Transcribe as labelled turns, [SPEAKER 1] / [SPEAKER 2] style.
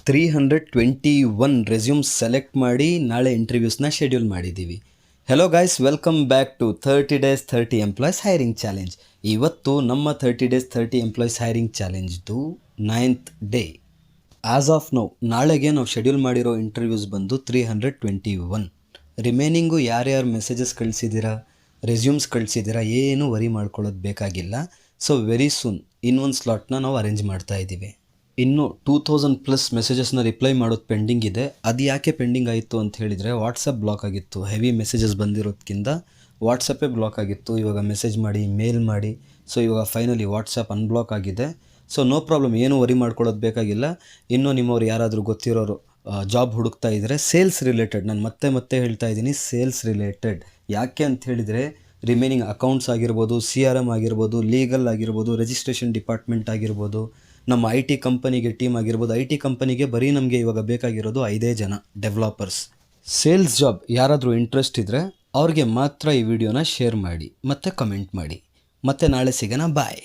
[SPEAKER 1] 321 resumes select ಮಾಡಿ ನಾಳೆ ಇಂಟರ್ವ್ಯೂಸ್ನ ಶೆಡ್ಯೂಲ್ ಮಾಡಿದ್ದೀವಿ. Hello guys, welcome back to 30 days 30 employees hiring challenge. ಇವತ್ತು ನಮ್ಮ 30 ಡೇಸ್ 30 ಎಂಪ್ಲಾಯ್ಸ್ ಹೈರಿಂಗ್ ಚಾಲೆಂಜ್ದು 9th day. As of now ನಾಳೆಗೆ ನಾವು ಶೆಡ್ಯೂಲ್ ಮಾಡಿರೋ ಇಂಟರ್ವ್ಯೂಸ್ ಬಂದು 321. ರಿಮೈನಿಂಗು ಯಾರ್ಯಾರು ಮೆಸೇಜಸ್ ಕಳಿಸಿದ್ದೀರಾ, ರೆಸ್ಯೂಮ್ಸ್ ಕಳಿಸಿದ್ದೀರಾ, ಏನು ವರಿ ಮಾಡ್ಕೊಳ್ಳೋದು ಬೇಕಾಗಿಲ್ಲ. ಸೊ ವೆರಿ ಸೂನ್ ಇನ್ನೊಂದು ಸ್ಲಾಟ್ನ ನಾವು ಅರೇಂಜ್ ಮಾಡ್ತಾ ಇದ್ದೀವಿ. ಇನ್ನು 2000+ ಮೆಸೇಜಸ್ನ ರಿಪ್ಲೈ ಮಾಡೋದು ಪೆಂಡಿಂಗ್ ಇದೆ. ಅದು ಯಾಕೆ ಪೆಂಡಿಂಗ್ ಆಯಿತು ಅಂತ ಹೇಳಿದರೆ, ವಾಟ್ಸಪ್ ಬ್ಲಾಕ್ ಆಗಿತ್ತು. ಹೆವಿ ಮೆಸೇಜಸ್ ಬಂದಿರೋದಕ್ಕಿಂತ ವಾಟ್ಸಪ್ಪೇ ಬ್ಲಾಕ್ ಆಗಿತ್ತು. ಇವಾಗ ಮೆಸೇಜ್ ಮಾಡಿ, ಮೇಲ್ ಮಾಡಿ, ಸೊ ಇವಾಗ ಫೈನಲಿ ವಾಟ್ಸಪ್ ಅನ್ಬ್ಲಾಕ್ ಆಗಿದೆ. ಸೊ ನೋ ಪ್ರಾಬ್ಲಮ್, ಏನು ವರಿ ಮಾಡ್ಕೊಳ್ಳೋದು ಬೇಕಾಗಿಲ್ಲ. ಇನ್ನೂ ನಿಮ್ಮವ್ರು ಯಾರಾದರೂ ಗೊತ್ತಿರೋರು ಜಾಬ್ ಹುಡುಕ್ತಾ ಇದ್ದರೆ ಸೇಲ್ಸ್ ರಿಲೇಟೆಡ್, ನಾನು ಮತ್ತೆ ಹೇಳ್ತಾ ಇದ್ದೀನಿ, ಸೇಲ್ಸ್ ರಿಲೇಟೆಡ್. ಯಾಕೆ ಅಂತ ಹೇಳಿದರೆ, ರಿಮೈನಿಂಗ್ ಅಕೌಂಟ್ಸ್ ಆಗಿರ್ಬೋದು, CRM ಆಗಿರ್ಬೋದು, ಲೀಗಲ್ ಆಗಿರ್ಬೋದು, ರಿಜಿಸ್ಟ್ರೇಷನ್ ಡಿಪಾರ್ಟ್ಮೆಂಟ್ ಆಗಿರ್ಬೋದು, ನಮ್ಮ IT ಕಂಪನಿಗೆ ಟೀಮ್ ಆಗಿರ್ಬೋದು. IT ಕಂಪನಿಗೆ ಬರೀ ನಮಗೆ ಇವಾಗ ಬೇಕಾಗಿರೋದು 5 ಜನ ಡೆವಲಪರ್ಸ್. ಸೇಲ್ಸ್ ಜಾಬ್ ಯಾರಾದರೂ ಇಂಟ್ರೆಸ್ಟ್ ಇದ್ದರೆ ಅವ್ರಿಗೆ ಮಾತ್ರ ಈ ವಿಡಿಯೋನ ಶೇರ್ ಮಾಡಿ ಮತ್ತು ಕಮೆಂಟ್ ಮಾಡಿ. ಮತ್ತೆ ನಾಳೆ ಸಿಗೋಣ, ಬಾಯ್.